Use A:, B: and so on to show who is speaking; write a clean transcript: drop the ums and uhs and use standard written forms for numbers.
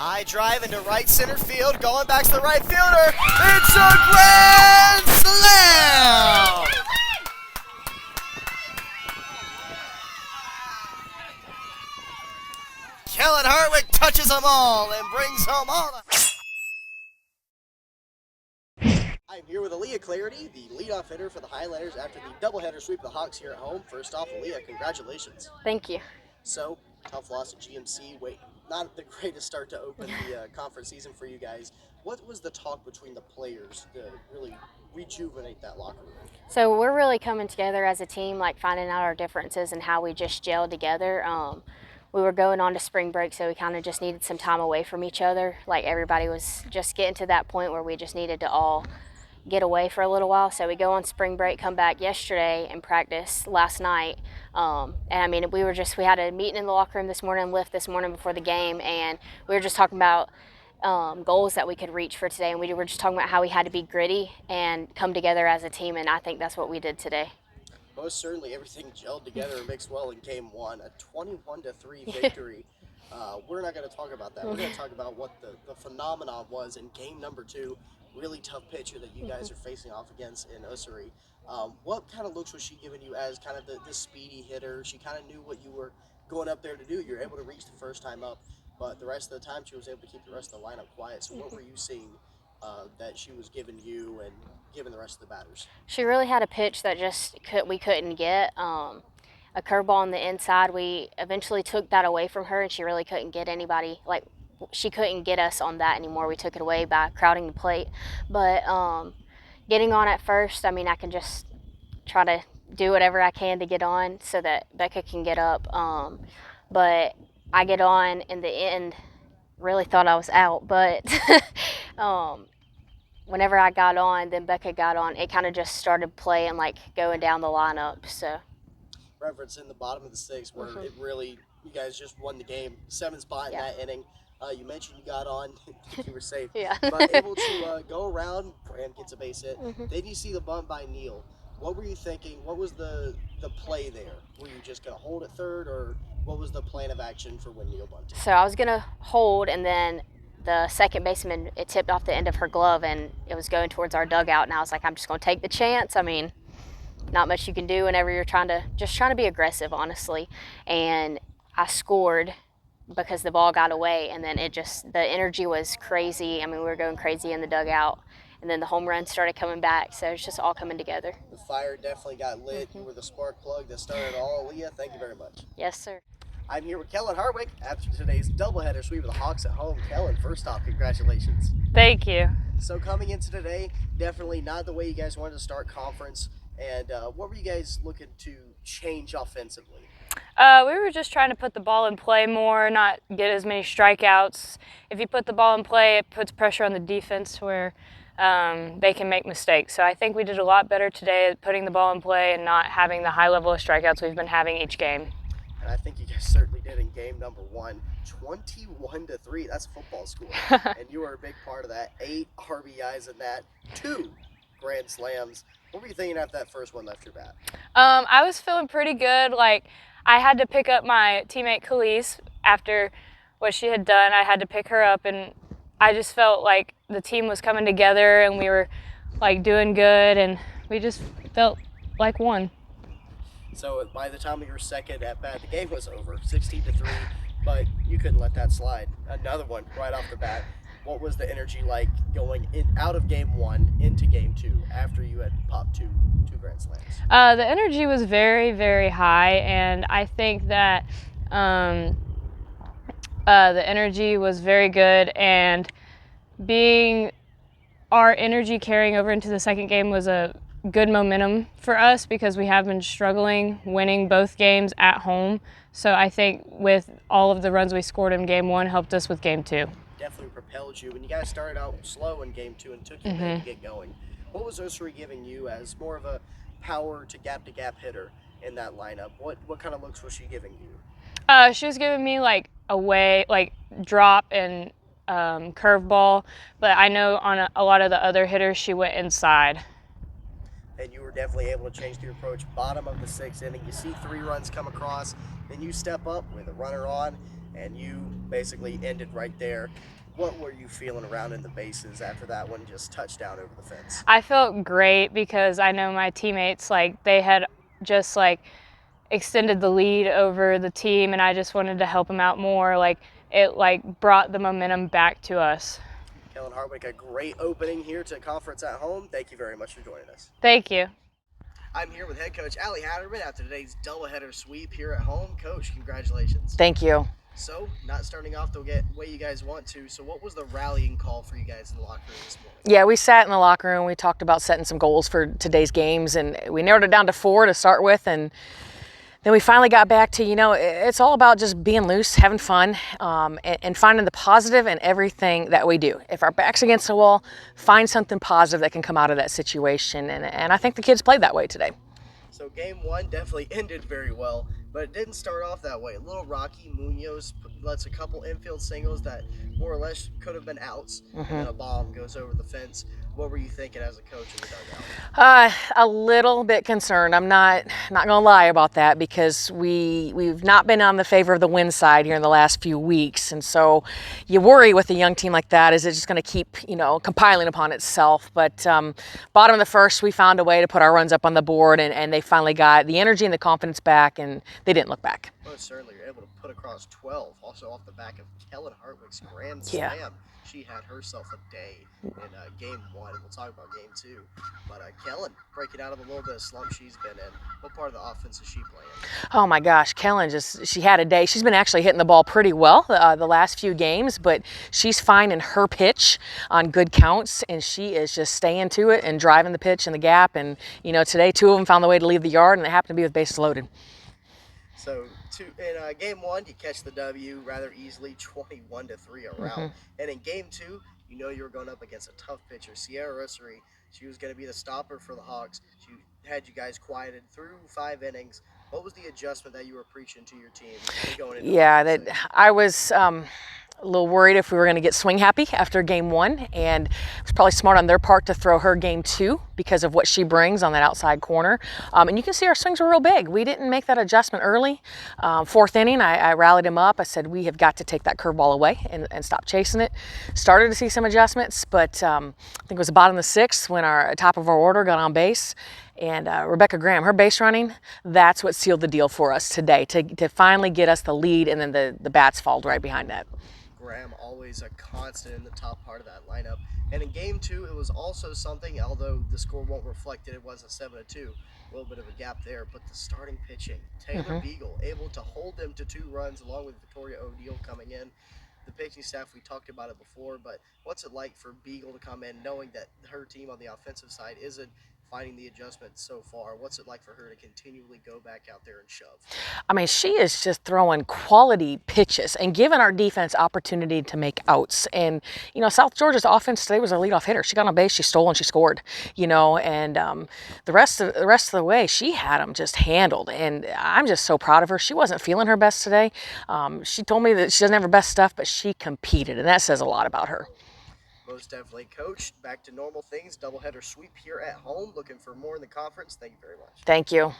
A: High drive into right center field, going back to the right fielder. It's a grand slam! Kellen Hartwick touches them all and brings home all the... I'm here with Aaliyah Clarity, the leadoff hitter for the Highlanders after the doubleheader sweep of the Hawks here at home. First off, Aaliyah, congratulations.
B: Thank you.
A: So, tough loss at GMC. Wait, not the greatest start to open the conference season for you guys. What was the talk between the players to really rejuvenate that locker room?
B: So we're really coming together as a team, like finding out our differences and how we just gelled together. We were going on to spring break, so we kind of just needed some time away from each other. Like everybody was just getting to that point where we just needed to all get away for a little while. So we go on spring break, come back yesterday and practice last night. And I mean, we had a meeting in the locker room this morning, lift this morning before the game, and we were just talking about goals that we could reach for today. And we were just talking about how we had to be gritty and come together as a team, and I think that's what we did today.
A: Most certainly, everything gelled together and mixed well in Game 1, a 21-3 victory. We're not going to talk about that. We're going to talk about what the phenomenon was in Game number 2. Really tough pitcher that you guys are facing off against in Osiri. What kind of looks was she giving you as kind of the speedy hitter? She kind of knew what you were going up there to do. You were able to reach the first time up, but the rest of the time she was able to keep the rest of the lineup quiet. So what were you seeing that she was giving you and giving the rest of the batters?
B: She really had a pitch that we couldn't get. A curveball on the inside. We eventually took that away from her, and she really couldn't get anybody. Like, she couldn't get us on that anymore. We took it away by crowding the plate. But getting on at first, I mean, I can just try to do whatever I can to get on so that Becca can get up. But I get on in the end, really thought I was out. But whenever I got on, then Becca got on, it kind of just started playing, like going down the lineup. So
A: reference in the bottom of the 6th where it really, you guys just won the game, 7 spot in that inning. You mentioned you got on, you were safe, but able to go around and gets a base hit. Then you see the bunt by Neal. What were you thinking? What was the play there? Were you just going to hold at third, or what was the plan of action for when Neal bunted?
B: So I was going to hold, and then the second baseman, it tipped off the end of her glove, and it was going towards our dugout, and I was like, I'm just going to take the chance. I mean, not much you can do whenever you're trying to be aggressive, honestly. And I scored because the ball got away, and then the energy was crazy. I mean, we were going crazy in the dugout, and then the home run started coming back, so it's just all coming together.
A: The fire definitely got lit. You were the spark plug that started it all. Aaliyah, thank you very much.
B: Yes, sir.
A: I'm here with Kellen Hartwick after today's doubleheader sweep of the Hawks at home. Kellen, first off, congratulations.
C: Thank you.
A: So coming into today, definitely not the way you guys wanted to start conference. And what were you guys looking to change offensively?
C: We were just trying to put the ball in play more, not get as many strikeouts. If you put the ball in play, it puts pressure on the defense where they can make mistakes. So I think we did a lot better today at putting the ball in play and not having the high level of strikeouts we've been having each game.
A: And I think you guys certainly did in game number 1, 21-3. That's a football score. And you were a big part of that. 8 RBIs in that, 2 grand slams. What were you thinking after that first one left your bat?
C: I was feeling pretty good. Like, I had to pick up my teammate Khalees after what she had done. I had to pick her up, and I just felt like the team was coming together, and we were like doing good, and we just felt like one.
A: So by the time of your second at bat, the game was over, 16-3, but you couldn't let that slide. Another one right off the bat. What was the energy like going out of game 1 into game 2 after you had popped two grand slams?
C: The energy was very, very high, and I think that the energy was very good, and our energy carrying over into the second game was a good momentum for us because we have been struggling winning both games at home. So I think with all of the runs we scored in game 1 helped us with game 2.
A: Definitely propelled you. When you guys started out slow in game 2 and took you a minute to get going, what was Osiri giving you as more of a power to gap hitter in that lineup? What kind of looks was she giving you?
C: She was giving me like drop and curveball, but I know on a lot of the other hitters she went inside.
A: And you were definitely able to change the approach. Bottom of the 6th inning, you see 3 runs come across, then you step up with a runner on. and you basically ended right there. What were you feeling around in the bases after that one just touchdown over the fence?
C: I felt great because I know my teammates, like, they had just, like, extended the lead over the team, and I just wanted to help them out more. Like, it, like, brought the momentum back to us.
A: Kellen Hartwick, a great opening here to conference at home. Thank you very much for joining us.
C: Thank you.
A: I'm here with head coach Allie Hatterman after today's doubleheader sweep here at home. Coach, congratulations.
D: Thank you.
A: So, not starting off the way you guys want to, so what was the rallying call for you guys in the locker room this morning?
D: Yeah, we sat in the locker room. We talked about setting some goals for today's games, and we narrowed it down to 4 to start with. And then we finally got back to, it's all about just being loose, having fun, and finding the positive in everything that we do. If our back's against the wall, find something positive that can come out of that situation. And I think the kids played that way today.
A: So game one definitely ended very well, but it didn't start off that way. A little rocky. Munoz lets a couple infield singles that more or less could have been outs, and then a bomb goes over the fence. What were you thinking as a coach in the dugout?
D: A little bit concerned. I'm not gonna lie about that, because we've not been on the favor of the win side here in the last few weeks, and so you worry with a young team like that. Is it just going to keep compiling upon itself? But bottom of the first, we found a way to put our runs up on the board, and they finally got the energy and the confidence back, and they didn't look back.
A: Most certainly, you're able to put across 12, also off the back of Kellen Hartwick's grand slam.
D: Yeah.
A: She had herself a day in game one. We'll talk about game two. But Kellen breaking out of a little bit of slump she's been in. What part of the offense is she playing?
D: Oh my gosh, Kellen she had a day. She's been actually hitting the ball pretty well the last few games, but she's finding her pitch on good counts, and she is just staying to it and driving the pitch in the gap. And today 2 of them found the way to leave the yard, and it happened to be with bases loaded.
A: So in game one, you catch the W rather easily, 21-3 a rout. And in game two, you were going up against a tough pitcher, Sierra Rissery. She was going to be the stopper for the Hawks. She had you guys quieted through 5 innings. What was the adjustment that you were preaching to your team going into?
D: Yeah, I was a little worried if we were going to get swing happy after game one, and it was probably smart on their part to throw her game two because of what she brings on that outside corner. And you can see our swings were real big. We didn't make that adjustment early. 4th inning, I rallied him up. I said, we have got to take that curveball away and stop chasing it. Started to see some adjustments, but I think it was the bottom of the 6th when our top of our order got on base. And Rebecca Graham, her base running, that's what sealed the deal for us today, to finally get us the lead, and then the bats followed right behind that.
A: Graham, always a constant in the top part of that lineup. And in game two, it was also something, although the score won't reflect it, it was a 7-2. A little bit of a gap there, but the starting pitching, Taylor Beagle, able to hold them to 2 runs along with Victoria O'Neill coming in. The pitching staff, we talked about it before, but what's it like for Beagle to come in knowing that her team on the offensive side isn't finding the adjustment so far? What's it like for her to continually go back out there and shove?
D: I mean, she is just throwing quality pitches and giving our defense opportunity to make outs. And, South Georgia's offense today was our leadoff hitter. She got on base, she stole, and she scored, and the rest of the way, she had them just handled. And I'm just so proud of her. She wasn't feeling her best today. She told me that she doesn't have her best stuff, but she competed, and that says a lot about her.
A: Most definitely. Coach, back to normal things. Doubleheader sweep here at home. Looking for more in the conference. Thank you very much.
D: Thank you.